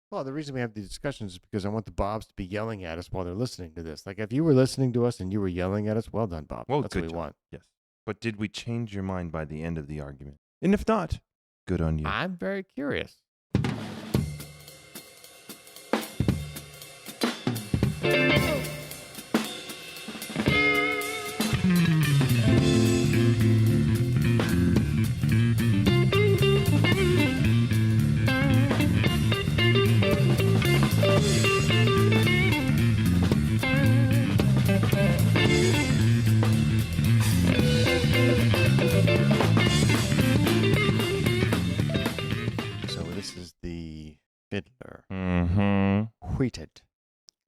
Well, the reason we have these discussions is because I want the Bobs to be yelling at us while they're listening to this. Like if you were listening to us and you were yelling at us, well done, Bob. Well, That's what good we job. want. Yes. But did we change your mind by the end of the argument? And if not, good on you. I'm very curious. So this is the Fiddler wheated,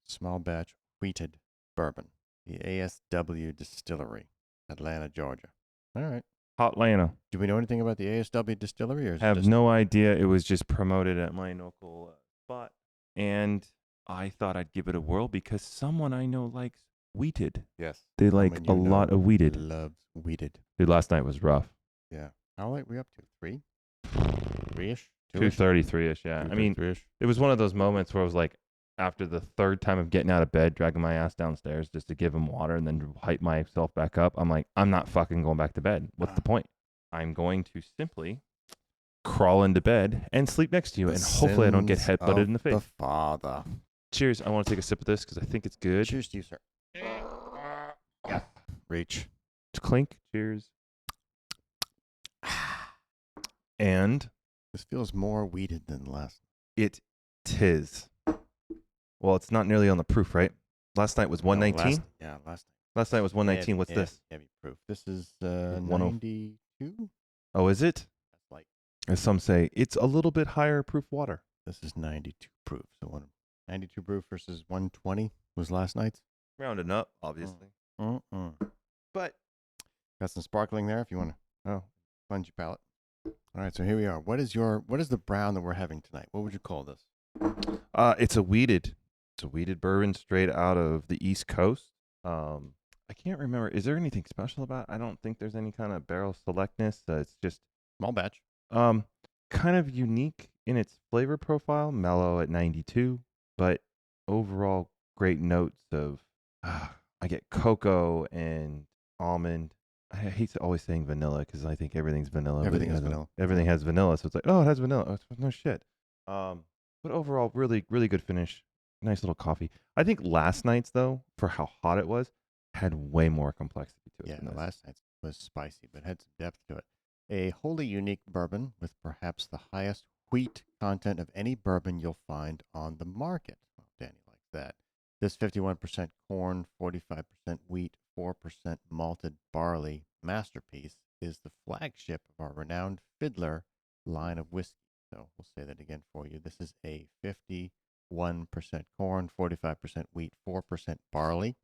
small batch wheated bourbon, the ASW Distillery, Atlanta, Georgia. All right. Hotlanta. Do we know anything about the ASW Distillery? Or is it Have just no idea. It was just promoted at my local spot. And I thought I'd give it a whirl because someone I know likes wheated. Yes. They like Someone a you know lot of wheated. Loves wheated. Dude, last night was rough. Yeah. How late were we up to? 3? 3-ish? 2:33-ish, yeah. I mean, 3-ish? it was one of those moments where I was like, after the third time of getting out of bed, dragging my ass downstairs just to give him water and then hype myself back up, I'm like, I'm not fucking going back to bed. What's the point? I'm going to simply crawl into bed and sleep next to you, and hopefully I don't get sins headbutted of in the face. The Father. Cheers. I want to take a sip of this because I think it's good. Cheers to you, sir. Yeah. Reach. Clink. Cheers. And This feels more weeded than last. it tis. Well, it's not nearly on the proof, right? Last night was 119. Last night was 119. What's this? Heavy proof. This is 102? 92. Oh, is it? That's light. As some say, it's a little bit higher proof water. This is 92 proof. So 92 proof versus 120 was last night's. Rounding up, obviously. But got some sparkling there if you want to cleanse your palate. All right, so here we are. What is the brown that we're having tonight? What would you call this? It's a weeded bourbon straight out of the East Coast. I can't remember. Is there anything special about it? I don't think there's any kind of barrel selectness. It's just small batch. Kind of unique in its flavor profile, mellow at 92, but overall great notes of I get cocoa and almond. I hate always saying vanilla because I think everything's vanilla. Everything has vanilla. Everything has vanilla, so it's like, oh, it has vanilla. Oh, no shit. But overall, really, really good finish. Nice little coffee. I think last night's, though, for how hot it was, had way more complexity to it. Yeah, last night's was spicy, but had some depth to it. A wholly unique bourbon with perhaps the highest wheat content of any bourbon you'll find on the market. Well, Danny likes that. This 51% corn, 45% wheat, 4% malted barley masterpiece is the flagship of our renowned Fiddler line of whiskey. So we'll say that again for you. This is a 51% corn, 45% wheat, 4% barley.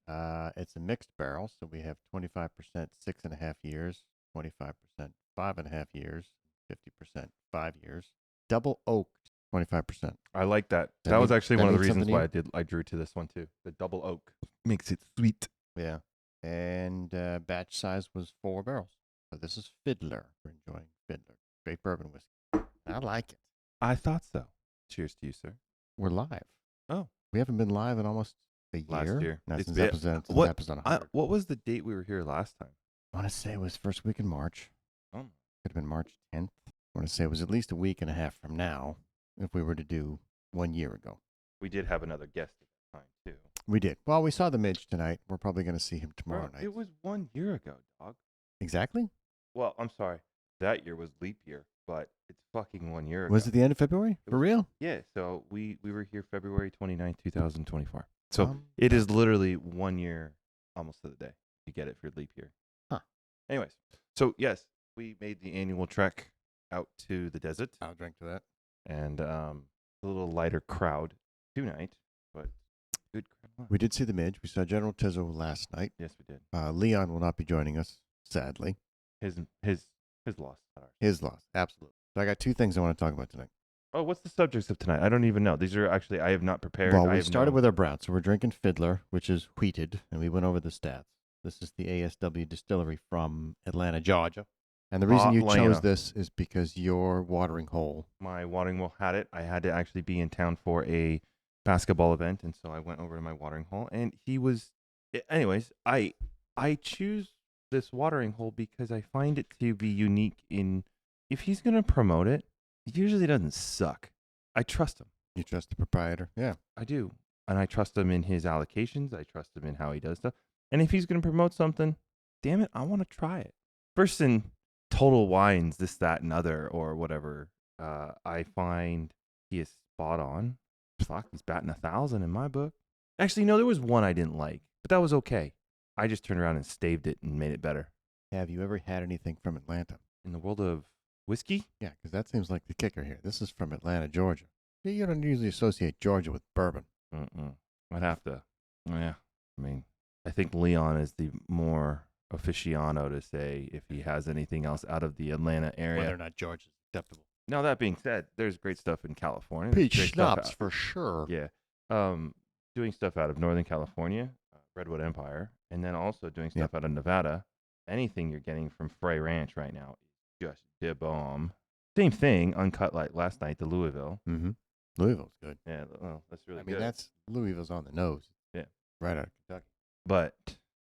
It's a mixed barrel, so we have 25% 6.5 years, 25% 5.5 years, 50% 5 years. Double oaked, 25%. I like that. That was actually one of the reasons why I drew to this one too. The double oak makes it sweet. Yeah. And batch size was 4 barrels. So this is Fiddler. We're enjoying Fiddler. Great bourbon whiskey. I like it. I thought so. Cheers to you, sir. We're live. Oh. We haven't been live in almost a year. Last year. No, since episode 100. What was the date we were here last time? I want to say it was first week in March. Oh. Could have been March 10th. I want to say it was at least a week and a half from now if we were to do 1 year ago. We did have another guest at the time, too. We did. Well, we saw the Midge tonight. We're probably going to see him tomorrow night. It was 1 year ago, dog. Exactly? Well, I'm sorry. That year was leap year, but it's fucking 1 year ago. Was it the end of February? For real? Yeah. So we were here February 29th, 2024. So it is literally 1 year almost to the day. You get it for leap year. Huh. Anyways, so yes, we made the annual trek out to the desert. I'll drink to that. And a little lighter crowd tonight, but good crowd. We did see the Midge. We saw General Tizzo last night. Yes, we did. Leon will not be joining us, sadly. His loss. Not ours. His loss, absolutely. So I got 2 things I want to talk about tonight. Oh, what's the subjects of tonight? I don't even know. These are actually, I have not prepared. Well, we started with our brown. So we're drinking Fiddler, which is wheated, and we went over the stats. This is the ASW Distillery from Atlanta, Georgia. And the reason you chose Atlanta. this is because your watering hole. My watering hole had it. I had to actually be in town for a basketball event, and so I went over to my watering hole, and he was. Anyways, I choose this watering hole because I find it to be unique in if he's gonna promote it, it usually doesn't suck. I trust him. You trust the proprietor? Yeah. I do. And I trust him in his allocations. I trust him in how he does stuff. And if he's going to promote something, damn it, I want to try it. First in Total Wines, this, that, and other, or whatever, I find he is spot on. Fuck, he's batting 1,000 in my book. Actually, no, there was one I didn't like, but that was okay. I just turned around and staved it and made it better. Have you ever had anything from Atlanta? In the world of whiskey? Yeah, because that seems like the kicker here. This is from Atlanta, Georgia. You don't usually associate Georgia with bourbon. I'd have to. Yeah. I mean, I think Leon is the more aficionado to say if he has anything else out of the Atlanta area. Whether or not Georgia is acceptable. Now, that being said, there's great stuff in California. There's Peach great stuff schnapps for sure. Yeah. Doing stuff out of Northern California, Redwood Empire, and then also doing stuff out of Nevada. Anything you're getting from Frey Ranch right now is just the bomb. Same thing, uncut like last night, the Louisville. Mm-hmm. Louisville's good. Yeah, well, that's really good. I mean, that's Louisville's on the nose. Yeah. Right out of Kentucky. But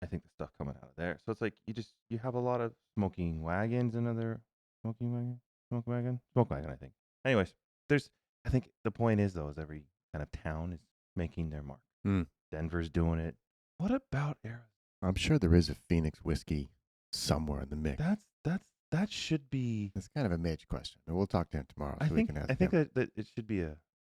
I think the stuff coming out of there. So it's like you have a lot of smoking wagons and other smoke wagon, I think. Anyways, I think the point is though, is every kind of town is making their mark. Denver's doing it. What about Arizona? I'm sure there is a Phoenix whiskey somewhere in the mix. That should be. It's kind of a major question. We'll talk to him tomorrow. I think that it should be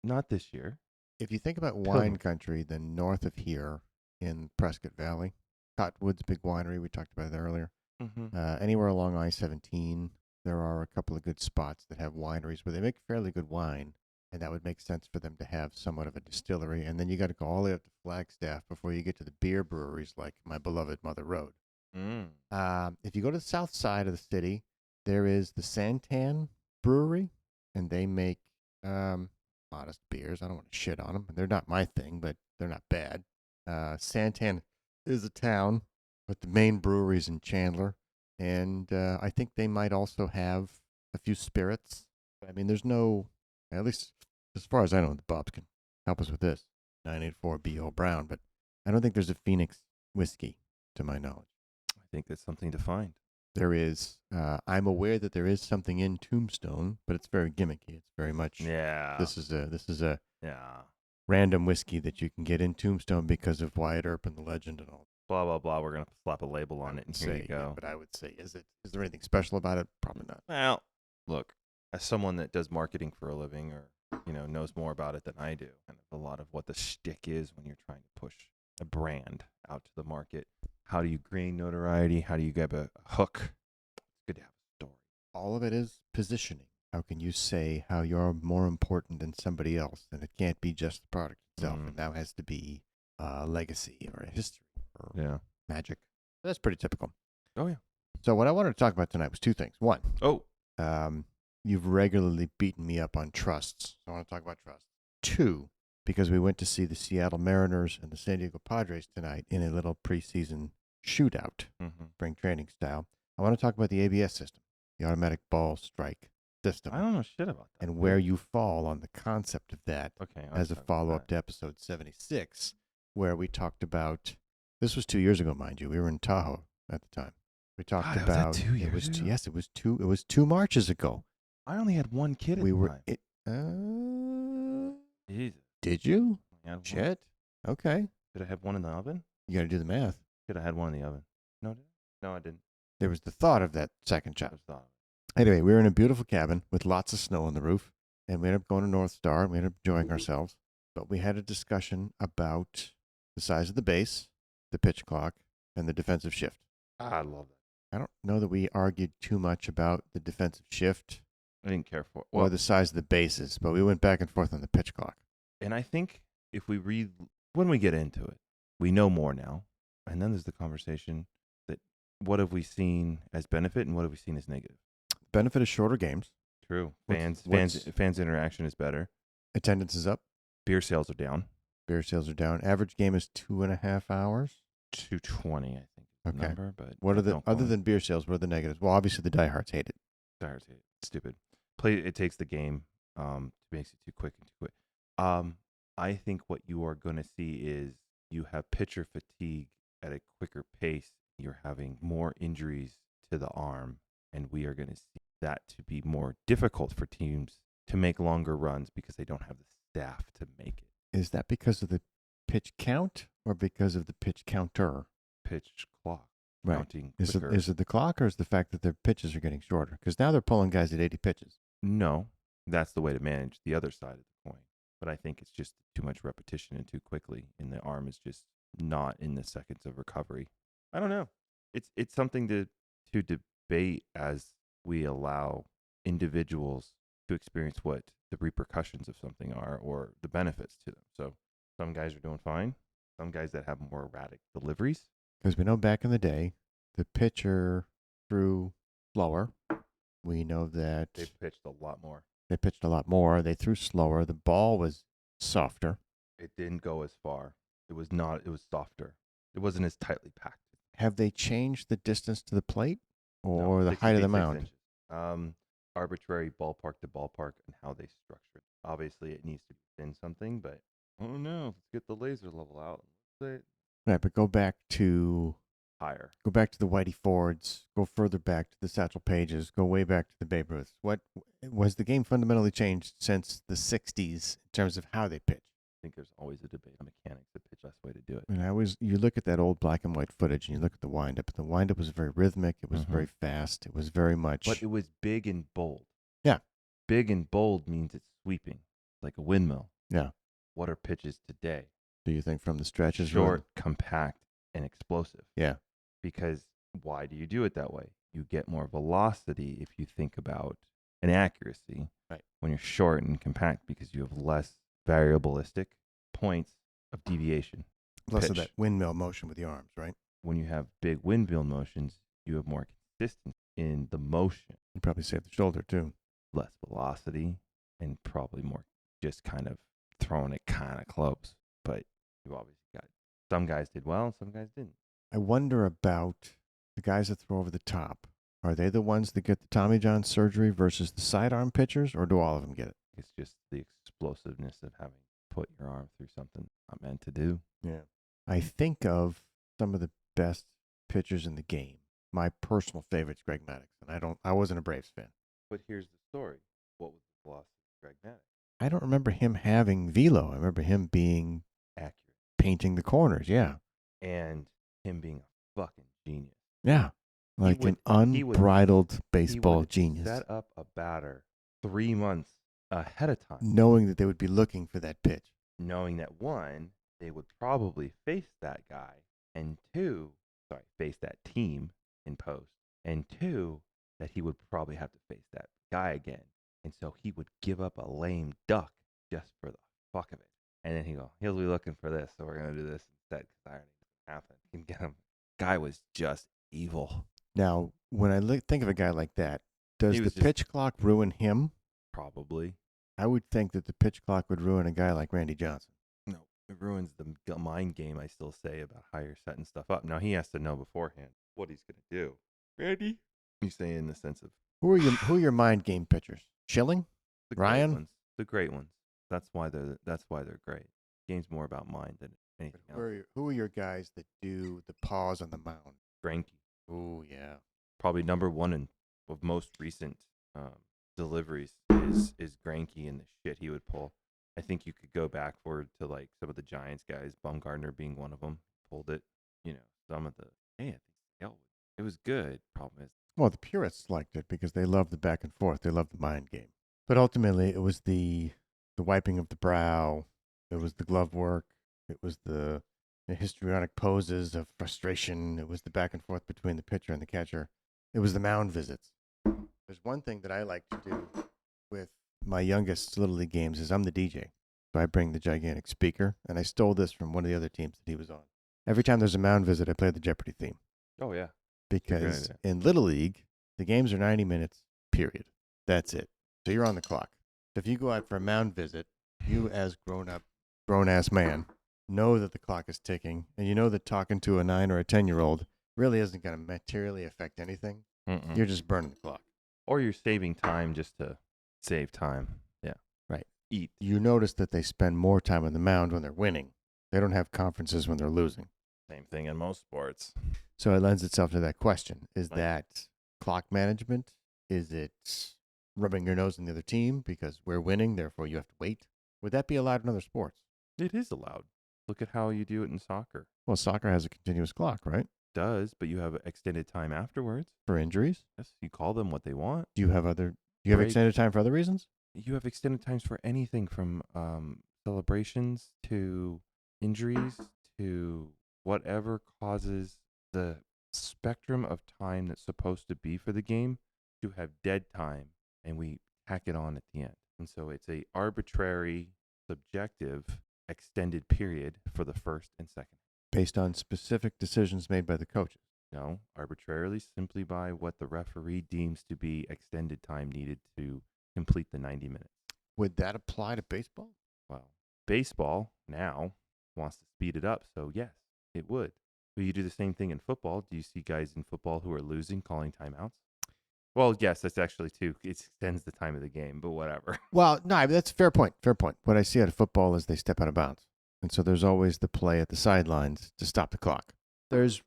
not this year. If you think about wine country, then north of here in Prescott Valley, Cottonwood's big winery, we talked about that earlier. Mm-hmm. Anywhere along I-17, there are a couple of good spots that have wineries where they make fairly good wine, and that would make sense for them to have somewhat of a distillery. And then you got to go all the way up to Flagstaff before you get to the beer breweries like my beloved Mother Road. If you go to the south side of the city, there is the Santan Brewery, and they make modest beers. I don't want to shit on them. They're not my thing, but they're not bad. Santan is a town, but the main brewery is in Chandler, and I think they might also have a few spirits. I mean, there's no, at least as far as I know, the Bobs can help us with this, 984 B.O. Brown, but I don't think there's a Phoenix whiskey, to my knowledge. I think that's something to find. There is. I'm aware that there is something in Tombstone, but it's very gimmicky. It's very much. Yeah. This is a random whiskey that you can get in Tombstone because of Wyatt Earp and the legend and all. Blah blah blah. We're gonna slap a label on it and here you go. Yeah, but I would say, is there anything special about it? Probably not. Well, look, as someone that does marketing for a living, or knows more about it than I do, and a lot of what the shtick is when you're trying to push a brand out to the market. How do you gain notoriety? How do you get a hook? It's good to have a story. All of it is positioning. How can you say how you're more important than somebody else? And it can't be just the product itself. It now has to be a legacy or a history or magic. That's pretty typical. Oh, yeah. So what I wanted to talk about tonight was two things. One, you've regularly beaten me up on trusts. So I want to talk about trusts. Two, because we went to see the Seattle Mariners and the San Diego Padres tonight in a little preseason shootout, spring training style. I want to talk about the ABS system, the automatic ball strike system. I don't know shit about that. And where you fall on the concept of that as a follow-up to episode 76, where we talked about, this was 2 years ago, mind you. We were in Tahoe at the time. We talked about, was that 2 years ago? Yes, it was 2 Marches ago. I only had one kid at the time. Jesus. Did you? Shit. Okay. Did I have one in the oven? You got to do the math. Could I had one in the oven? No, I didn't. There was the thought of that second child. Anyway, we were in a beautiful cabin with lots of snow on the roof, and we ended up going to North Star, and we ended up enjoying ourselves. But we had a discussion about the size of the base, the pitch clock, and the defensive shift. I love that. I don't know that we argued too much about the defensive shift. I didn't care for it. Or the size of the bases, but we went back and forth on the pitch clock. And I think if we when we get into it, we know more now. And then there's the conversation that what have we seen as benefit and what have we seen as negative? Benefit is shorter games. True. Fans interaction is better. Attendance is up. Beer sales are down. Average game is 2.5 hours. 220, I think. Okay. number, but What are the don't other quote me. than beer sales? What are the negatives? Well, obviously the diehards hate it. Sorry, it's stupid. It takes the game, makes it too quick and too quick. I think what you are going to see is you have pitcher fatigue at a quicker pace. You're having more injuries to the arm, and we are going to see that to be more difficult for teams to make longer runs because they don't have the staff to make it. Is that because of the pitch count or because of the pitch counter? Pitch clock Right. counting Is quicker. it the clock or is the fact that their pitches are getting shorter? Because now they're pulling guys at 80 pitches. No, that's the way to manage the other side of the coin. But I think it's just too much repetition and too quickly, and the arm is just not in the seconds of recovery. I don't know. It's something to debate as we allow individuals to experience what the repercussions of something are or the benefits to them. So some guys are doing fine. Some guys that have more erratic deliveries. Because we know back in the day, the pitcher threw slower. We know that They've pitched a lot more. they pitched a lot more. They threw slower. The ball was softer. It didn't go as far. It was not. It was softer. It wasn't as tightly packed. Have they changed the distance to the plate No, or the height of the 66 mound? inches. Arbitrary ballpark to ballpark and how they structure it. Obviously, it needs to be within something, but I don't know. Let's get the laser level out. Let's say Right, but go back to higher. the Whitey Fords. Go further back to the Satchel Pages. Go way back to the Babe Ruths. What was the game fundamentally changed since the '60s in terms of how they pitch? I think there's always a debate on mechanics, the pitch best way to do it. And you look at that old black and white footage, and you look at the windup. And the windup was very rhythmic. It was very fast. It was very much. But it was big and bold. Yeah. Big and bold means it's sweeping, like a windmill. Yeah. What are pitches today? Do you think from the stretches? Short, compact, and explosive. Yeah. Because why do you do it that way? You get more velocity if you think about an accuracy right. when you're short and compact because you have less variabilistic points of deviation. Less of that windmill motion with the arms, right? When you have big windmill motions, you have more consistency in the motion. You probably save the shoulder too. Less velocity and probably more just kind of throwing it kind of close. But you obviously got some guys did well and some guys didn't. I wonder about the guys that throw over the top. Are they the ones that get the Tommy John surgery versus the sidearm pitchers, or do all of them get it? It's just the explosiveness of having to put your arm through something not meant to do. Yeah. I think of some of the best pitchers in the game. My personal favorite's Greg Maddux, and I wasn't a Braves fan. But here's the story. What was the philosophy of Greg Maddux? I don't remember him having velo. I remember him being accurate, painting the corners. Yeah. And him being a fucking genius. Yeah. Like an unbridled baseball genius. Set up a batter 3 months ahead of time. Knowing that they would be looking for that pitch. Knowing that one, they would probably face that guy. And face that team in post. And two, that he would probably have to face that guy again. And so he would give up a lame duck just for the fuck of it. And then he'll be looking for this. So we're going to do this instead because I already happen. You can get him. Guy was just evil. Now, when I think of a guy like that, does the pitch clock ruin him? Probably. I would think that the pitch clock would ruin a guy like Randy Johnson. No, it ruins the mind game, I still say, about how you're setting stuff up. Now, he has to know beforehand what he's going to do. Randy? You say in the sense of... Who are your mind game pitchers? Schilling? Ryan? The great ones. That's why they're great. Game's more about mind than anything else. Who are your guys that do the pause on the mound? Greinke. Oh, yeah. Probably number one of most recent deliveries is Greinke and the shit he would pull. I think you could go backward to like some of the Giants guys, Bumgarner being one of them. Pulled it. Some of it was good. Problem is, well, the purists liked it because they love the back and forth. They love the mind game. But ultimately, it was the wiping of the brow. It was the glove work. It was the histrionic poses of frustration. It was the back and forth between the pitcher and the catcher. It was the mound visits. There's one thing that I like to do with my youngest Little League games is I'm the DJ. So I bring the gigantic speaker, and I stole this from one of the other teams that he was on. Every time there's a mound visit, I play the Jeopardy theme. Oh, yeah. Because in Little League, the games are 90 minutes, period. That's it. So you're on the clock. So if you go out for a mound visit, you as grown-ass man, know that the clock is ticking, and you know that talking to a 9 or a 10-year-old really isn't going to materially affect anything. Mm-mm. You're just burning the clock. Or you're saving time just to save time. Yeah. Right. Eat. You notice that they spend more time on the mound when they're winning. They don't have conferences when they're losing. Same thing in most sports. So it lends itself to that question. Is Like- that clock management? Is it rubbing your nose in the other team because we're winning, therefore you have to wait? Would that be allowed in other sports? It is allowed. Look at how you do it in soccer. Well, soccer has a continuous clock, right? Does, but you have extended time afterwards. For injuries? Yes, you call them what they want. Do you have Break. extended time for other reasons? You have extended times for anything from celebrations to injuries to whatever causes the spectrum of time that's supposed to be for the game to have dead time, and we tack it on at the end. And so it's a arbitrary, subjective, extended period for the first and second. Based on specific decisions made by the coaches. No, arbitrarily, simply by what the referee deems to be extended time needed to complete the 90 minutes. Would that apply to baseball? Well, baseball now wants to speed it up, so yes, it would. But you do the same thing in football. Do you see guys in football who are losing calling timeouts? Well, yes, that's actually too. It extends the time of the game, but whatever. Well, no, that's a fair point. Fair point. What I see out of football is they step out of bounds. And so there's always the play at the sidelines to stop the clock. There's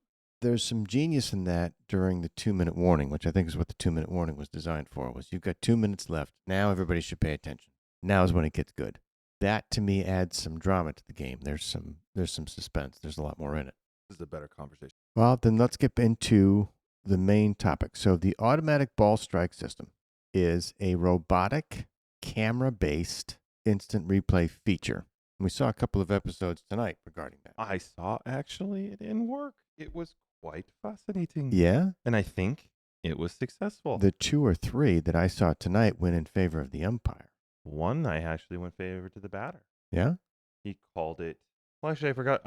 some genius in that during the 2-minute warning, which I think is what the 2-minute warning was designed for, was you've got 2 minutes left. Now everybody should pay attention. Now is when it gets good. That to me adds some drama to the game. There's some suspense. There's a lot more in it. This is a better conversation. Well, then let's get into the main topic. So the automatic ball strike system is a robotic, camera-based instant replay feature. We saw a couple of episodes tonight regarding that. I saw actually it in work. It was quite fascinating. Yeah? And I think it was successful. The 2 or 3 that I saw tonight went in favor of the umpire. One, I actually went favor to the batter. Yeah? He called it. Well, actually, I forgot.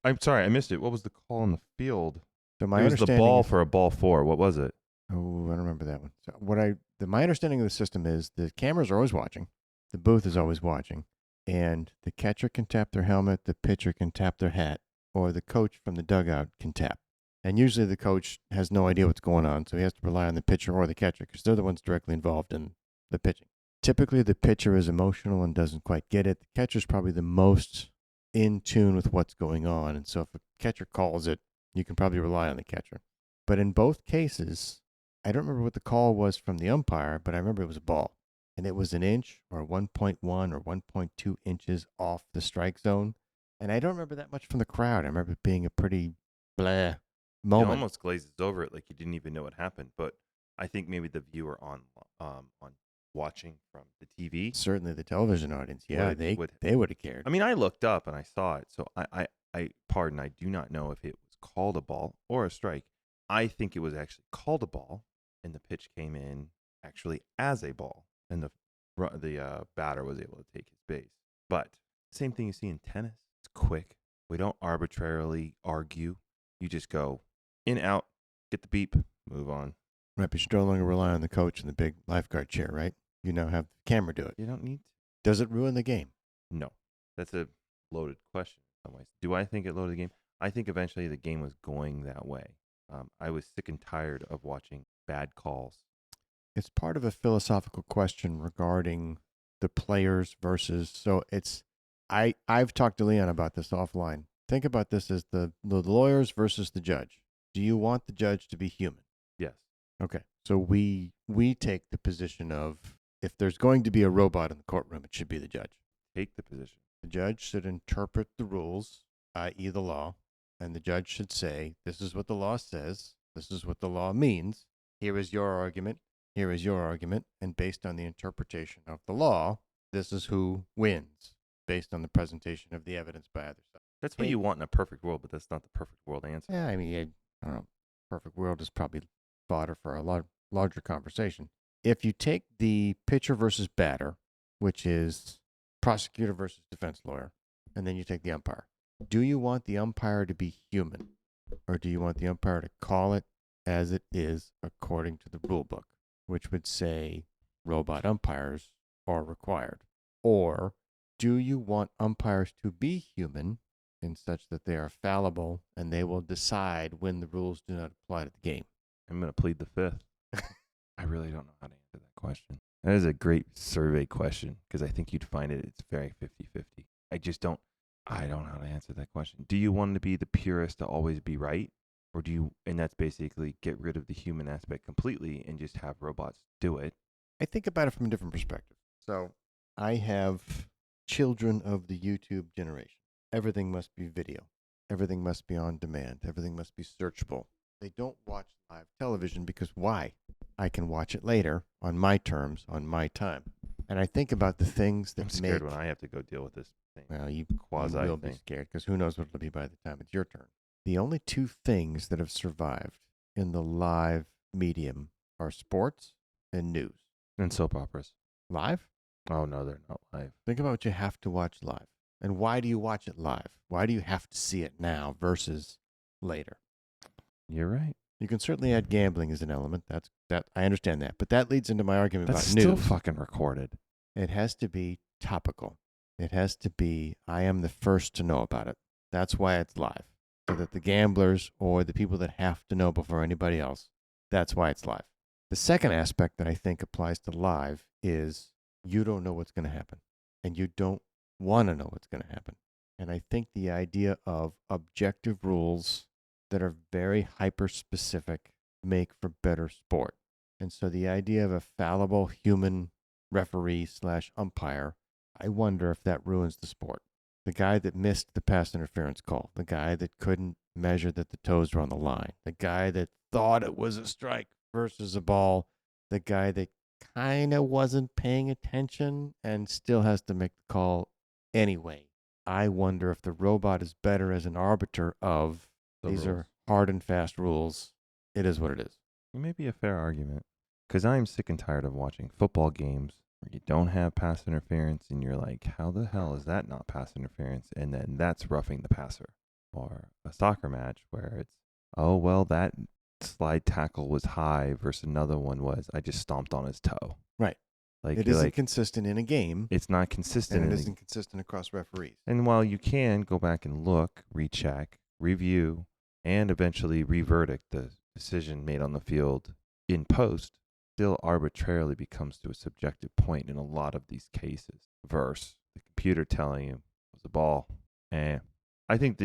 I'm sorry, I missed it. What was the call on the field? So my It was the understanding ball is- for a ball 4. What was it? Oh, I don't remember that one. So my understanding of the system is the cameras are always watching, the booth is always watching, and the catcher can tap their helmet, the pitcher can tap their hat, or the coach from the dugout can tap. And usually the coach has no idea what's going on, so he has to rely on the pitcher or the catcher because they're the ones directly involved in the pitching. Typically, the pitcher is emotional and doesn't quite get it. The catcher's probably the most in tune with what's going on, and so if a catcher calls it, you can probably rely on the catcher. But in both cases, I don't remember what the call was from the umpire, but I remember it was a ball. And it was an inch or 1.1 or 1.2 inches off the strike zone. And I don't remember that much from the crowd. I remember it being a pretty blah It moment. almost glazes over it like you didn't even know what happened. But I think maybe the viewer on watching from the TV. Certainly the television audience. Yeah, they would have cared. I mean, I looked up and I saw it. So I do not know if it was called a ball or a strike. I think it was actually called a ball, and the pitch came in actually as a ball, and the batter was able to take his base. But same thing you see in tennis. It's quick. We don't arbitrarily argue. You just go in, out, get the beep, move on. Right, but you no longer rely on the coach in the big lifeguard chair, right? You now have the camera do it. You don't need to. Does it ruin the game? No. That's a loaded question in some ways. Do I think it loaded the game? I think eventually the game was going that way. I was sick and tired of watching bad calls. It's part of a philosophical question regarding the players versus. So it's I've talked to Leon about this offline. Think about this as the lawyers versus the judge. Do you want the judge to be human? Yes. Okay. So we take the position of if there's going to be a robot in the courtroom, it should be the judge. Take the position. The judge should interpret the rules, i.e. the law, and the judge should say, this is what the law says, this is what the law means, here is your argument, here is your argument, and based on the interpretation of the law, this is who wins, based on the presentation of the evidence by either side. That's what you want in a perfect world, but that's not the perfect world answer. Yeah, I mean, I don't know. Perfect world is probably fodder for a larger conversation. If you take the pitcher versus batter, which is prosecutor versus defense lawyer, and then you take the umpire, do you want the umpire to be human, or do you want the umpire to call it as it is according to the rule book, which would say robot umpires are required? Or do you want umpires to be human in such that they are fallible and they will decide when the rules do not apply to the game. I'm going to plead the fifth. I really don't know how to answer that question. That is a great survey question because I think you'd find it's very 50-50. I don't know how to answer that question. Do you want to be the purist to always be right? Or do you, and that's basically get rid of the human aspect completely and just have robots do it? I think about it from a different perspective. So I have children of the YouTube generation. Everything must be video. Everything must be on demand. Everything must be searchable. They don't watch live television because why? I can watch it later on my terms, on my time. And I think about the things that I'm scared make. when I have to go deal with this thing. Well, you Quasi will be thing. scared because who knows what it'll be by the time it's your turn. The only two things that have survived in the live medium are sports and news. And soap operas. Live? Oh, no, they're not live. Think about what you have to watch live. And why do you watch it live? Why do you have to see it now versus later? You're right. You can certainly add gambling as an element. That I understand that. But that leads into my argument That's about still news. fucking recorded. It has to be topical. It has to be, I am the first to know about it. That's why it's live. So that the gamblers or the people that have to know before anybody else, that's why it's live. The second aspect that I think applies to live is you don't know what's going to happen and you don't want to know what's going to happen. And I think the idea of objective rules that are very hyper specific make for better sport. And so the idea of a fallible human referee slash umpire, I wonder if that ruins the sport. The guy that missed the pass interference call, the guy that couldn't measure that the toes were on the line, the guy that thought it was a strike versus a ball, the guy that kind of wasn't paying attention and still has to make the call anyway. I wonder if the robot is better as an arbiter of these are hard and fast rules. It is what it is. It may be a fair argument. Because I'm sick and tired of watching football games where you don't have pass interference and you're like, how the hell is that not pass interference? And then that's roughing the passer. Or a soccer match where it's, oh, well, that slide tackle was high versus another one was, I just stomped on his toe. Right. Like, it isn't consistent in a game. It's not consistent. And it isn't consistent across referees. And while you can go back and look, recheck, review, and eventually re-verdict the decision made on the field in post, still arbitrarily becomes to a subjective point in a lot of these cases. Versus the computer telling you it was a ball. And I think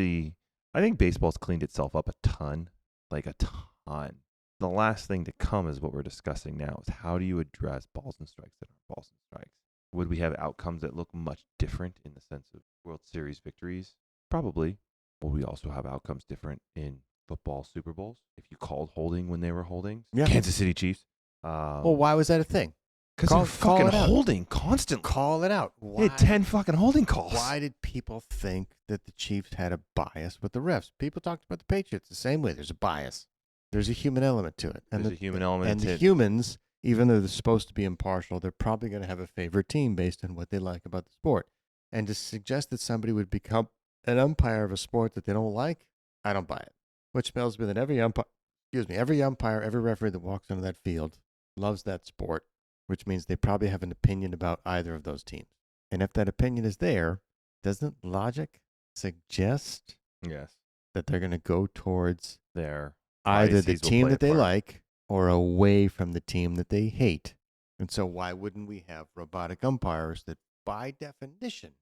baseball's cleaned itself up a ton. Like a ton. The last thing to come is what we're discussing now is how do you address balls and strikes that aren't balls and strikes? Would we have outcomes that look much different in the sense of World Series victories? Probably. Will we also have outcomes different in football Super Bowls? If you called holding when they were holding? Yeah. Kansas City Chiefs. Well, why was that a thing? Because they're fucking holding constantly. Call it out. They had 10 fucking holding calls. Why did people think that the Chiefs had a bias with the refs? People talked about the Patriots the same way. There's a bias. There's a human element to it. There's a human element and the humans, even though they're supposed to be impartial, they're probably going to have a favorite team based on what they like about the sport. And to suggest that somebody would become an umpire of a sport that they don't like, I don't buy it. Which tells me that every umpire, every referee that walks onto that field loves that sport, which means they probably have an opinion about either of those teams. And if that opinion is there, doesn't logic suggest that they're going to go towards either the team that they like or away from the team that they hate? And so why wouldn't we have robotic umpires that by definition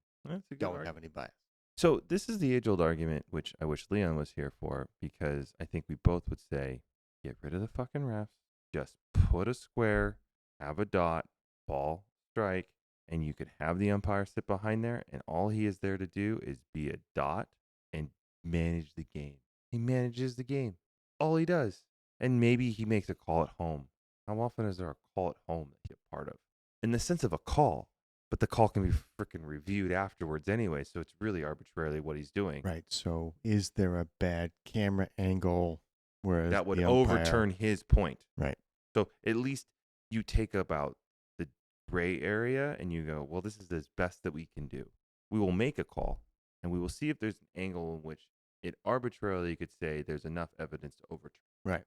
don't have any bias? So this is the age-old argument, which I wish Leon was here for, because I think we both would say, get rid of the fucking refs, just put a square, have a dot, ball, strike, and you could have the umpire sit behind there, and all he is there to do is be a dot and manage the game. He manages the game. All he does. And maybe he makes a call at home. How often is there a call at home that you're part of? In the sense of a call, but the call can be freaking reviewed afterwards anyway, so it's really arbitrarily what he's doing. Right. So is there a bad camera angle whereas that would the umpire, overturn his point? Right. So at least you take about the gray area and you go, well, this is the best that we can do. We will make a call, and we will see if there's an angle in which it arbitrarily could say there's enough evidence to overturn. Right.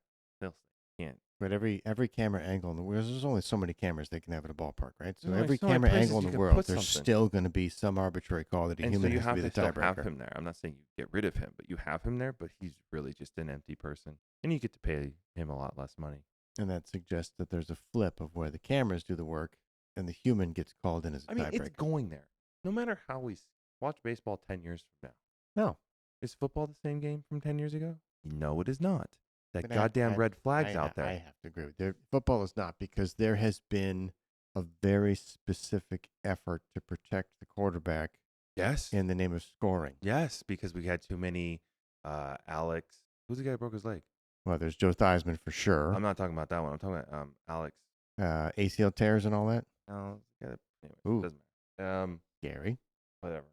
can't. But every camera angle in the world, there's only so many cameras they can have at a ballpark, right? So There's only every so many camera places angle in you the can world, put there's something. still going to be some arbitrary call that a And so human you has to have be to the still have tiebreaker. him there. I'm not saying you get rid of him, but you have him there, but he's really just an empty person. And you get to pay him a lot less money. And that suggests that there's a flip of where the cameras do the work and the human gets called in as a I mean, tiebreaker. it's going there. No matter how we watch baseball 10 years from now. No. Is football the same game from 10 years ago? No, it is not. That But goddamn red flag's out there. I have to agree with you. Football is not, because there has been a very specific effort to protect the quarterback Yes. in the name of scoring. Yes, because we had too many Alex. Who's the guy who broke his leg? Well, there's Joe Theismann for sure. I'm not talking about that one. I'm talking about Alex. ACL tears and all that. No, anyway, Ooh. doesn't matter. Gary. Whatever.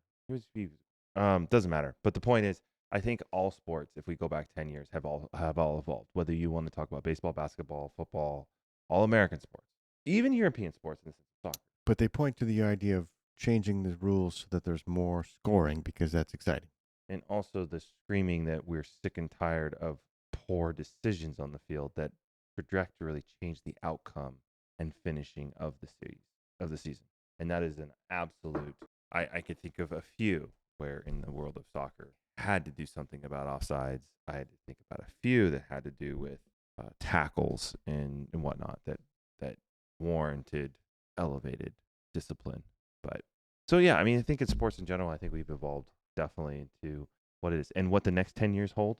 Doesn't matter. But the point is, I think all sports, if we go back 10 years, have all evolved. Whether you want to talk about baseball, basketball, football, all American sports, even European sports, in the sense of soccer. But they point to the idea of changing the rules so that there's more scoring because that's exciting. And also the screaming that we're sick and tired of poor decisions on the field that project to really change the outcome and finishing of the season. And that is an absolute. I could think of a few where in the world of soccer had to do something about offsides. I had to think about a few that had to do with tackles and whatnot that warranted elevated discipline. But so yeah, I mean, I think in sports in general, I think we've evolved definitely into what it is and what the next 10 years hold.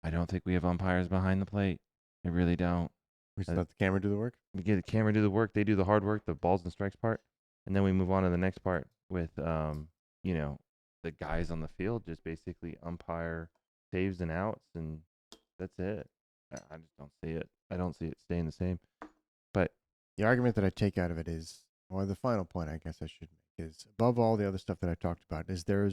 I don't think we have umpires behind the plate. I really don't. We just let the camera do the work. We get the camera do the work. They do the hard work, the balls and strikes part, and then we move on to the next part with the guys on the field just basically umpire saves and outs, and that's it. I just don't see it. I don't see it staying the same. But the argument that I take out of it is, or the final point I guess I should make is, above all the other stuff that I talked about, is there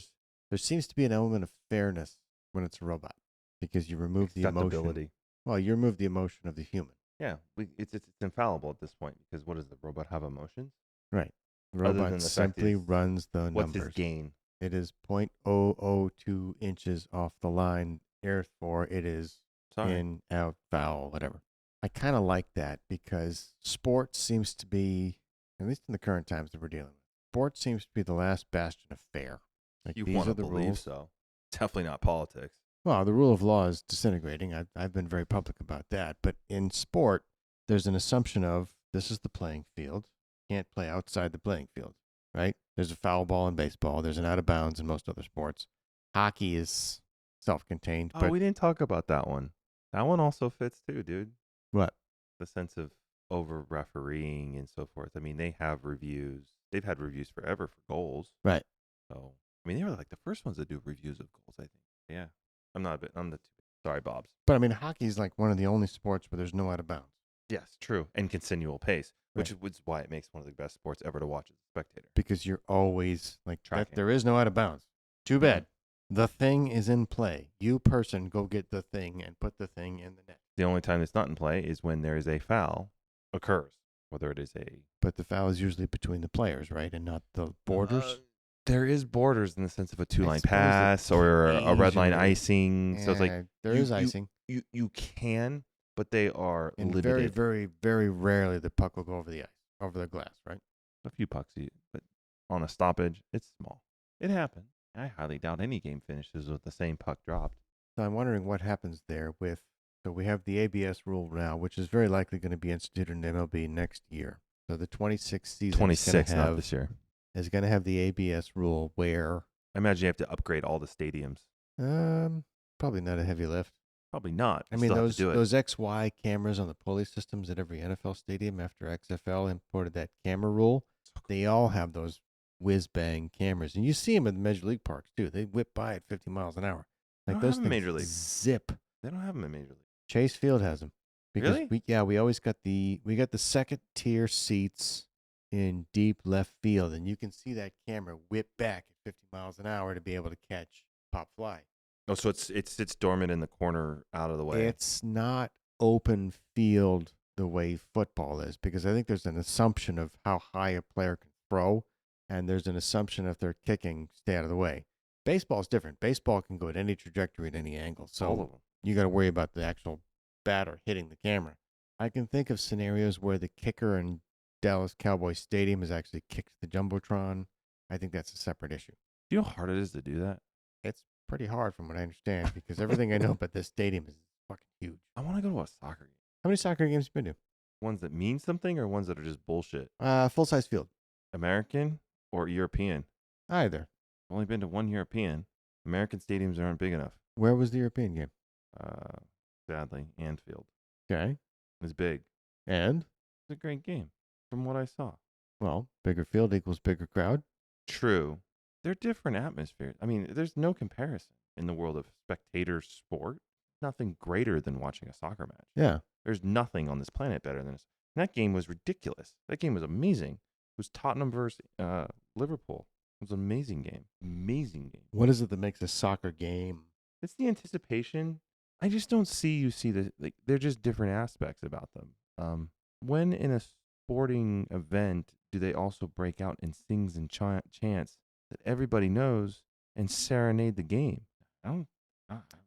seems to be an element of fairness when it's a robot, because you remove the emotion. Well, you remove the emotion of the human. Yeah, it's infallible at this point, because what does the robot have emotions? Right. The Other robot than the simply fact is, runs the what's numbers. his gain? It is 0.002 inches off the line. Therefore, it is in, out, foul, whatever. I kind of like that, because sports seems to be, at least in the current times that we're dealing with, sports seems to be the last bastion of fair. Like, You these want are to the believe rules. so. Definitely not politics. Well, the rule of law is disintegrating. I've been very public about that. But in sport, there's an assumption of this is the playing field. Can't play outside the playing field, right? There's a foul ball in baseball. There's an out of bounds in most other sports. Hockey is self-contained. Oh, but we didn't talk about that one. That one also fits too, dude. What? The sense of over refereeing and so forth. I mean, they have reviews. They've had reviews forever for goals. Right. So, I mean, they were like the first ones to do reviews of goals, I think. Yeah. I'm the sorry, Bobs. But I mean, hockey is like one of the only sports where there's no out of bounds. Yes, true. And continual pace, which Right. is why it makes one of the best sports ever to watch as a spectator. Because you're always like, Tracking. there is no out of bounds. Too bad. The thing is in play. You person go get the thing and put the thing in the net. The only time it's not in play is when there is a foul occurs, whether it is a. But the foul is usually between the players, right, and not the borders. There is borders in the sense of a two-line suppose pass or a red line occasionally- icing. So it's like there is icing. You can, but they are And limited. very, very, very rarely the puck will go over the ice, over the glass, right? A few pucks, but on a stoppage, it's small. It happens. I highly doubt any game finishes with the same puck dropped. So I'm wondering what happens there with. So we have the ABS rule now, which is very likely going to be instituted in MLB next year. So the 26th season 26, not this year. Is going to have the ABS rule where I imagine you have to upgrade all the stadiums. probably not a heavy lift. Probably not. I mean, those XY cameras on the pulley systems at every NFL stadium after XFL imported that camera rule, they all have those whiz-bang cameras. And you see them in the Major League parks, too. They whip by at 50 miles an hour. They Like don't those have 'em in things Major League. zip. They don't have them in Major League. Chase Field has them. Because Really? we always got we got the second tier seats in deep left field, and you can see that camera whip back at 50 miles an hour to be able to catch pop fly. Oh, so it sits dormant in the corner out of the way. It's not open field the way football is, because I think there's an assumption of how high a player can throw, and there's an assumption if they're kicking, stay out of the way. Baseball is different. Baseball can go at any trajectory at any angle, All of so them. you got to worry about the actual bat or hitting the camera. I can think of scenarios where the kicker in Dallas Cowboys Stadium has actually kicked the Jumbotron. I think that's a separate issue. Do you know how hard it is to do that? It's pretty hard from what I understand because everything I know about this stadium is fucking huge. I want to go to a soccer game. How many soccer games have you been to? Ones that mean something or ones that are just bullshit? Full size field. American or European? Either. I've only been to one European. American stadiums aren't big enough. Where was the European game? Sadly, Anfield. Okay. It's big. And? It's a great game from what I saw. Well, bigger field equals bigger crowd. True. They're different atmospheres. I mean, there's no comparison in the world of spectator sport. Nothing greater than watching a soccer match. Yeah. There's nothing on this planet better than this. And that game was ridiculous. That game was amazing. It was Tottenham versus Liverpool. It was an amazing game. Amazing game. What is it that makes a soccer game? It's the anticipation. I just don't see the like. They're just different aspects about them. When in a sporting event do they also break out in sings and chants that everybody knows and serenade the game? I don't.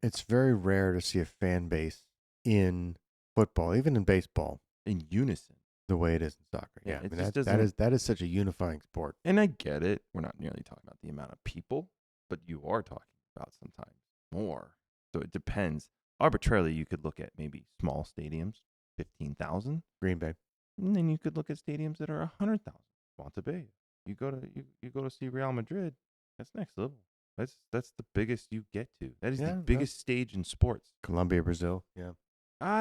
It's very rare to see a fan base in football, even in baseball, in unison. the way it is in soccer. Yeah, Yeah, I it mean, just that doesn't- is that is such a unifying sport. And I get it. We're not nearly talking about the amount of people, but you are talking about sometimes more. So it depends. Arbitrarily, you could look at maybe small stadiums, 15,000, Green Bay. and then you could look at stadiums that are 100,000. Montebello. You go to see Real Madrid. That's next level. That's the biggest you get to. That is Yeah, the biggest stage in sports. Colombia, Brazil. Yeah.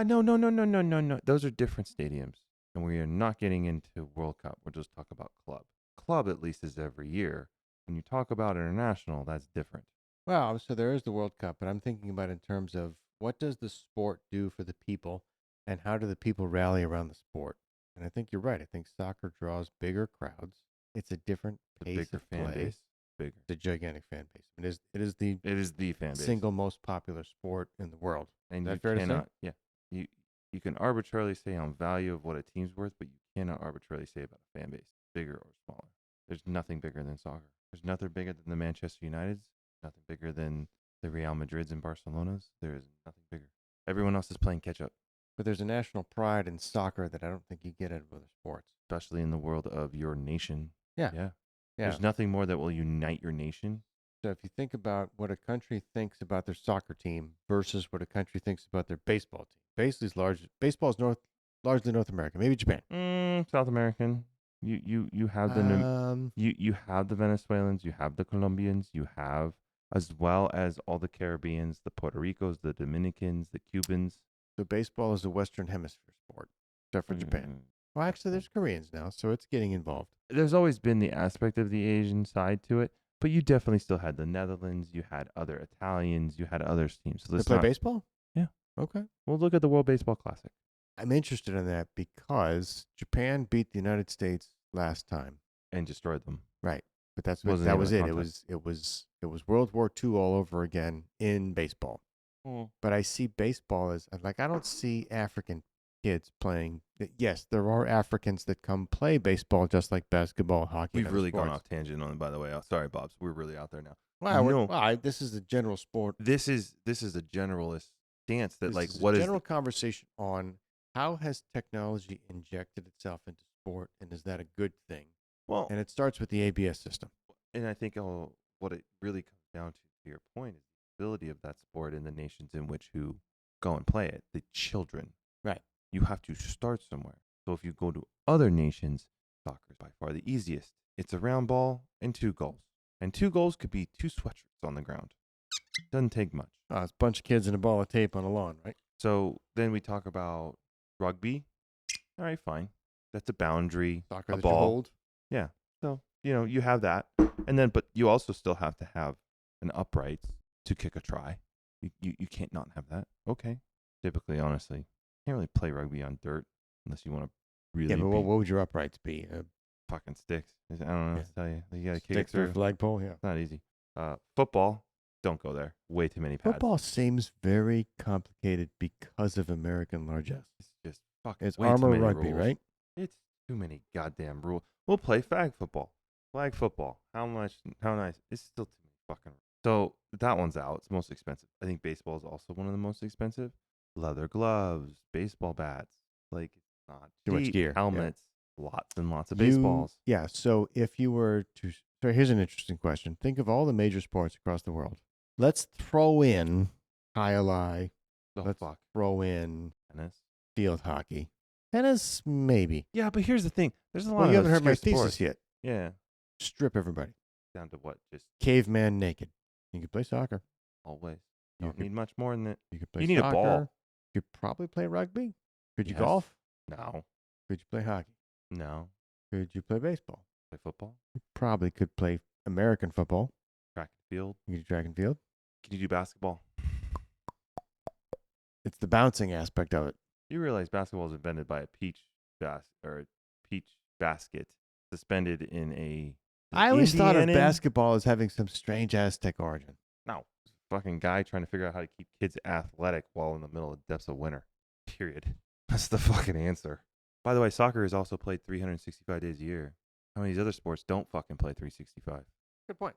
No. Those are different stadiums. And we are not getting into World Cup. We'll just talk about club. Club at least is every year. When you talk about international, that's different. Well, so there is the World Cup, but I'm thinking about in terms of what does the sport do for the people and how do the people rally around the sport? And I think you're right. I think soccer draws bigger crowds. It's a different The pace bigger of fan play. base. Bigger. It's a gigantic fan base. It is the fan base. single most popular sport in the world. And Is that you fair to say? cannot, yeah. You can arbitrarily say on value of what a team's worth, but you cannot arbitrarily say about a fan base, bigger or smaller. There's nothing bigger than soccer. There's nothing bigger than the Manchester Uniteds. Nothing bigger than the Real Madrids and Barcelonas. There is nothing bigger. Everyone else is playing catch up, But there's a national pride in soccer that I don't think you get out of other sports. especially in the world of your nation. Yeah. Yeah. Yeah. There's nothing more that will unite your nation. So if you think about what a country thinks about their soccer team versus what a country thinks about their baseball team, baseball is largely North America, maybe Japan. South American. You have the you have the Venezuelans, you have the Colombians, you have as well as all the Caribbeans, the Puerto Ricos, the Dominicans, the Cubans. So baseball is a Western Hemisphere sport, except for Japan. Well, actually, there's Koreans now, so it's getting involved. There's always been the aspect of the Asian side to it, but you definitely still had the Netherlands, you had other Italians, you had other teams. So They play baseball? Yeah. Okay. We'll look at the World Baseball Classic. I'm interested in that because Japan beat the United States last time. And destroyed them. Right. But that Wasn't was even it. a It was World War II all over again in baseball. But I see baseball as like I don't see African kids playing. Yes, there are Africans that come play baseball just like basketball, hockey. We've and other really gone sports. off tangent on it, by the way. Sorry, Bobs. We're really out there now. Wow, No. this is a general sport. This is a generalist stance that This like is what a is general conversation on how has technology injected itself into sport, and is that a good thing? well And it starts with the ABS system. and I think what it really comes down to your point is the ability of that sport in the nations in which who go and play it, the children. Right. You have to start somewhere. So if you go to other nations, soccer is by far the easiest. It's a round ball and 2 goals. And 2 goals could be 2 sweatshirts on the ground. Doesn't take much. It's a bunch of kids and a ball of tape on a lawn, right? So then we talk about rugby. All right, fine. That's a boundary, Soccer a that ball. you hold. Yeah. So, you have that. And then, but you also still have to have an uprights to kick a try. You can't not have that. Okay. Typically, honestly, can't really play rugby on dirt unless you want to really Yeah, but be what would your uprights be? fucking sticks. I don't know what to tell you. You got to kick it Sticks or through. flagpole? Yeah. It's not easy. Football, don't go there. Way too many pads. Football seems very complicated because of American largesse. It's just fucking It's way too armor many rugby, rules. right? It's too many goddamn rules. We'll play flag football. Flag football. How nice. It's still too many fucking rules. So that one's out. It's most expensive. I think baseball is also one of the most expensive. leather gloves, baseball bats. Like it's not Too much cheap. gear. Yeah. Helmets, lots and lots of baseballs. Yeah. So if you were to, so here's an interesting question. Think of all the major sports across the world. Let's throw in ILI. Oh Let's fuck, throw in tennis. field hockey. Tennis, maybe. Yeah, but here's the thing. There's a lot Well, of you haven't heard my obscure thesis sports. yet. Yeah, Strip everybody. down to what? Just Caveman naked. You could play soccer. always. You Don't could need much more than that. you could play You need a soccer. ball. You could probably play rugby. Could you Yes. golf? No. Could you play hockey? No. Could you play baseball? Play football. You probably could play American football. Track and field. You could do track and field. Can you do basketball? It's the bouncing aspect of it. You realize basketball was invented by a peach basket suspended in a. I always thought of Indiana? basketball as having some strange Aztec origin. No, fucking guy trying to figure out how to keep kids athletic while in the middle of depths of winter. Period. That's the fucking answer. By the way, soccer is also played 365 days a year. How many of these other sports don't fucking play 365? Good point.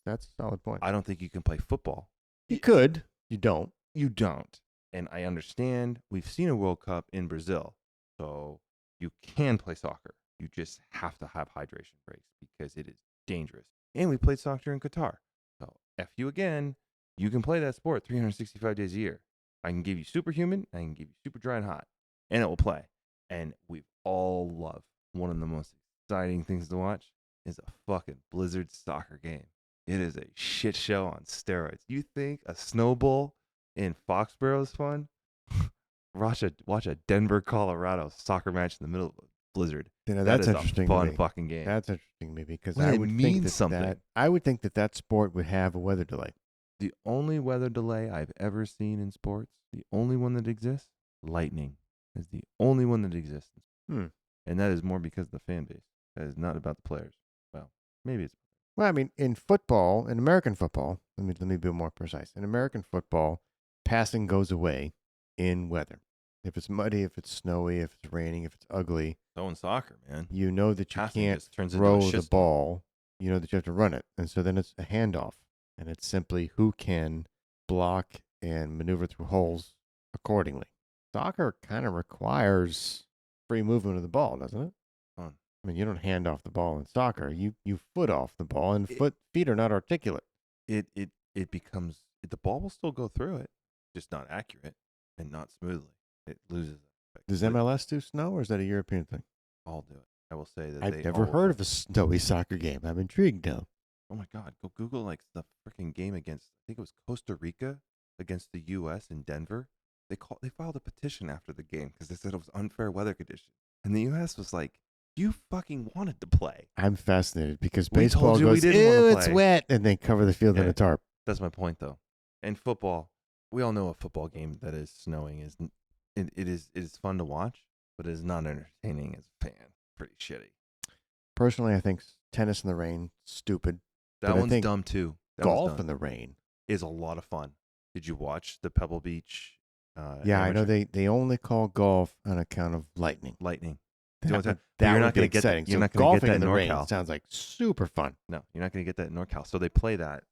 That's a solid point. I don't think you can play football. You could. You don't. You don't. And I understand we've seen a World Cup in Brazil, so you can play soccer. You just have to have hydration breaks because it is dangerous. And we played soccer in Qatar. So F you again. You can play that sport 365 days a year. I can give you superhuman. I can give you super dry and hot. And it will play. And we all love one of the most exciting things to watch is a fucking Blizzard soccer game. It is a shit show on steroids. You think a snowball in Foxborough is fun? watch a Denver, Colorado soccer match in the middle of a blizzard. You know, That that's is interesting. a fun fucking game. That's interesting to me because When I it would think means that something. I would think that sport would have a weather delay. The only weather delay I've ever seen in sports, the only one that exists, lightning is the only one that exists. And that is more because of the fan base. That is not about the players. Well, maybe it's. Well, I mean, in football, in American football, let me be more precise. In American football, passing goes away in weather. If it's muddy, if it's snowy, if it's raining, if it's ugly, So in soccer, man, you know that you passing can't just turns into throw a the shitstorm. ball. You know that you have to run it. And so then it's a handoff. And it's simply who can block and maneuver through holes accordingly. Soccer kind of requires free movement of the ball, doesn't it? Fun. I mean, you don't hand off the ball in soccer. You foot off the ball, and feet are not articulate. It becomes the ball will still go through it, just not accurate and not smoothly. It loses that effect. Does But MLS do snow, or is that a European thing? all do it. I will say that I've never heard of a snowy soccer game. I'm intrigued now. Oh my God, go Google like the freaking game against I think it was Costa Rica against the U.S. in Denver. They filed a petition after the game because they said it was unfair weather conditions, and the U.S. was like, "You fucking wanted to play." I'm fascinated because We baseball told you we goes, didn't wanna ew, it's play." wet, and they cover the field in Yeah. a tarp. That's my point, though. And football, we all know a football game that is snowing is it is fun to watch, but it is not entertaining as a fan. Pretty shitty. Personally, I think tennis in the rain, stupid. That But I one's think dumb too. Golf in the rain. is a lot of fun. Did you watch the Pebble Beach? Yeah, I know amateur they only call golf on account of lightning. lightning. That, You know what I'm saying? that You're would not be gonna get that- exciting. you're So not gonna get golfing that in in the rain NorCal. sounds like super fun. No, you're not going to get that in NorCal. So they play that,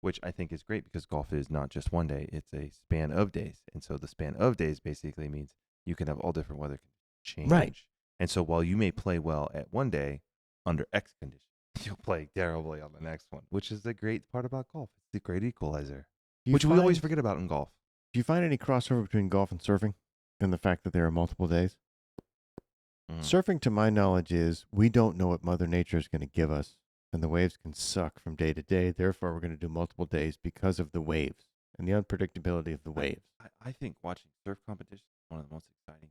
which I think is great because golf is not just one day; it's a span of days. And so the span of days basically means you can have all different weather conditions change. Right. And so while you may play well at one day under X conditions, you'll play terribly on the next one, which is the great part about golf. It's the great equalizer, which we always forget about in golf. Do you find any crossover between golf and surfing and the fact that there are multiple days? Surfing, to my knowledge, is we don't know what Mother Nature is going to give us, and the waves can suck from day to day. Therefore, we're going to do multiple days because of the waves and the unpredictability of the waves. I think watching surf competition is one of the most exciting.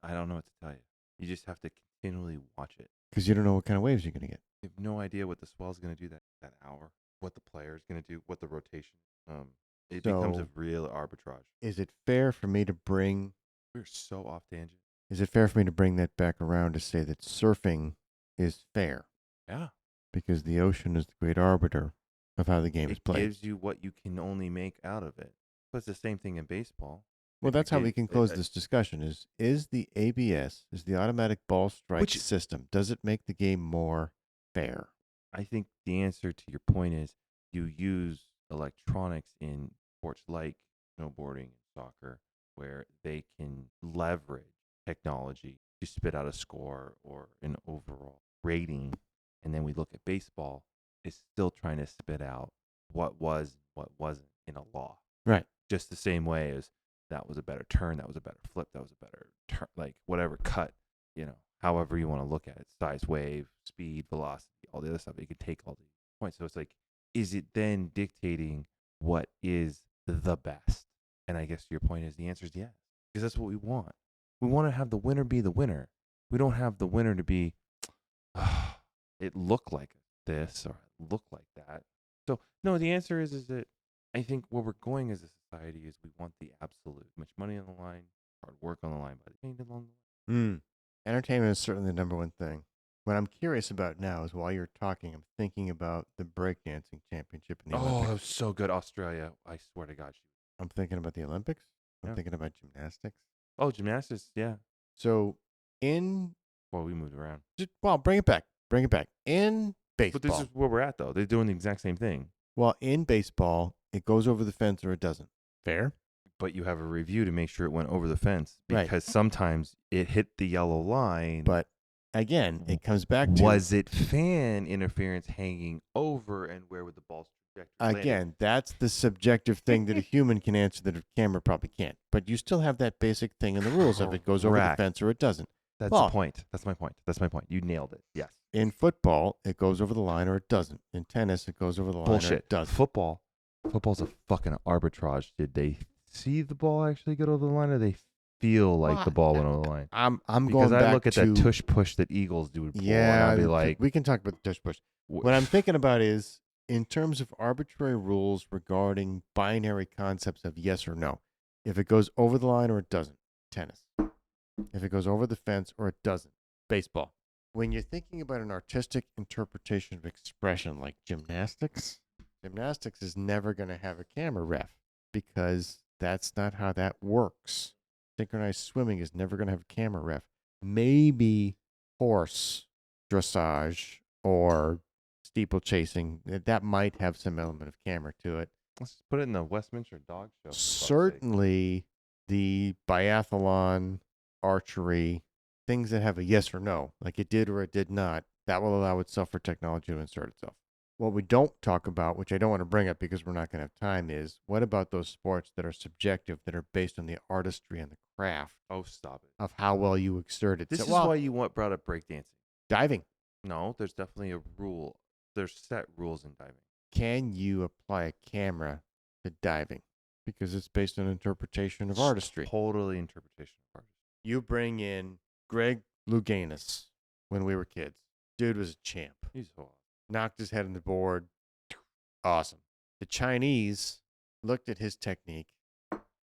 I don't know what to tell you. You just have to continually watch it. Because you don't know what kind of waves you're going to get. You have no idea what the swell is going to do that hour, what the player is going to do, what the rotation. It becomes a So- real arbitrage. Is it fair for me to bring? We're so off tangent. Is it fair for me to bring that back around to say that surfing is fair Yeah, because the ocean is the great arbiter of how the game is it played? gives you what you can only make out of it. But it's the same thing in baseball. Well, If you that's how we gave- can close this discussion. Is the ABS, is the automatic ball strike Which- system, does it make the game more fair? I think the answer to your point is you use electronics in sports like snowboarding and soccer where they can leverage technology to spit out a score or an overall rating. And then we look at baseball, it's still trying to spit out what was, what wasn't in a law. Right. Just the same way as that was a better turn, that was a better flip, that was a better turn, like whatever cut, however you want to look at it, size, wave, speed, velocity, all the other stuff. It could take all these points. So it's like, is it then dictating what is the best? And I guess your point is the answer is yes, because that's what we want. We want to have the winner be the winner. We don't have the winner to be, it looked like this or it looked like that. So no, the answer is that I think where we're going as a society is we want the absolute, much money on the line, hard work on the line, but it ain't along the way. Entertainment is certainly the number one thing. What I'm curious about now is while you're talking, I'm thinking about the breakdancing championship in the Oh, Olympics. that was so good. Australia, I swear to God. I'm thinking about the Olympics. I'm Yeah. thinking about gymnastics. Oh, gymnastics, yeah. So in, Well, we moved around. bring it back. Bring it back. In baseball. But this is where we're at, though. They're doing the exact same thing. Well, in baseball, it goes over the fence or it doesn't. Fair? But you have a review to make sure it went over the fence Right. because sometimes it hit the yellow line. But again, it comes back to, was it fan interference hanging over, and where would the ball's trajectory land? again, that's the subjective thing that a human can answer that a camera probably can't. But you still have that basic thing in the rules of it goes over the Correct. fence or it doesn't. That's Well, the point. That's my point. That's my point. You nailed it. Yes. In football, it goes over the line or it doesn't. In tennis, it goes over the line or Bullshit. it doesn't. Football's a fucking arbitrage. Did they see the ball actually get over the line, or they feel like the ball went over the line? I'm Because going I back look at to, that tush push that Eagles do. Yeah, and I'll be like, we can talk about the tush push. What I'm thinking about is in terms of arbitrary rules regarding binary concepts of yes or no. If it goes over the line or it doesn't, tennis. If it goes over the fence or it doesn't, baseball. When you're thinking about an artistic interpretation of expression like gymnastics is never going to have a camera ref because that's not how that works. Synchronized swimming is never going to have a camera ref. Maybe horse dressage or steeplechasing, that might have some element of camera to it. let's just put it in the Westminster Dog Show. Certainly the biathlon, archery, things that have a yes or no, like it did or it did not, that will allow itself for technology to insert itself. What we don't talk about, which I don't want to bring up because we're not going to have time, is what about those sports that are subjective, that are based on the artistry and the craft Oh, stop it. of how well you exert it? This So, is well, why you brought up breakdancing. diving. No, there's definitely a rule. There's set rules in diving. Can you apply a camera to diving? Because it's based on interpretation of artistry. Totally interpretation of artistry. You bring in Greg Louganis when we were kids. Dude was a champ. He's so awesome. Knocked his head on the board. Awesome. The Chinese looked at his technique,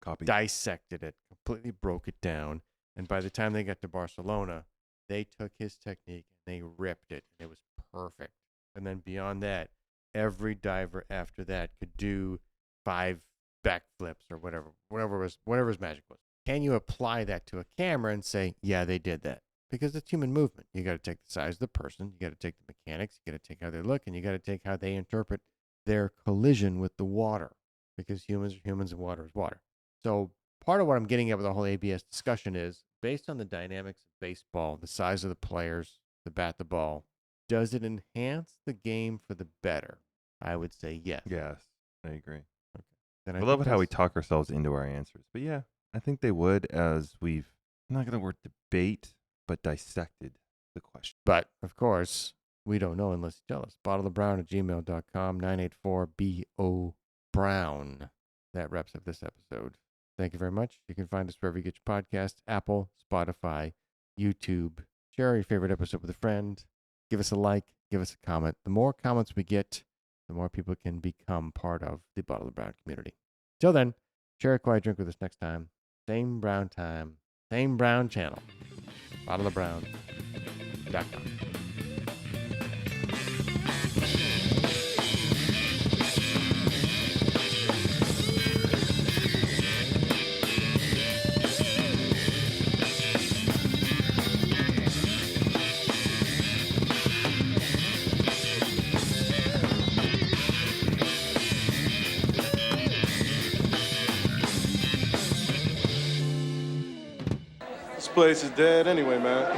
Copy. dissected it, completely broke it down. And by the time they got to Barcelona, they took his technique and they ripped it. And it was perfect. And then beyond that, every diver after that could do 5 backflips or whatever his magic was. Can you apply that to a camera and say, yeah, they did that? Because it's human movement. You got to take the size of the person, you got to take the mechanics, you got to take how they look, and you got to take how they interpret their collision with the water. Because humans are humans and water is water. So part of what I'm getting at with the whole ABS discussion is based on the dynamics of baseball, the size of the players, the bat, the ball, does it enhance the game for the better? I would say yes. Yes, I agree. Okay. Then I love it how we that's- talk ourselves into our answers. But yeah, I think they would, as we've, I'm not going to word debate, but dissected the question. But, of course, we don't know unless you tell us. BottleOfBrown@gmail.com, 984-BO Brown. That wraps up this episode. Thank you very much. You can find us wherever you get your podcasts, Apple, Spotify, YouTube. Share your favorite episode with a friend. Give us a like. Give us a comment. The more comments we get, the more people can become part of the Bottle of Brown community. Till then, share a quiet drink with us next time. Same brown time, same brown channel. BottleOfBrown.com. place is dead anyway, man.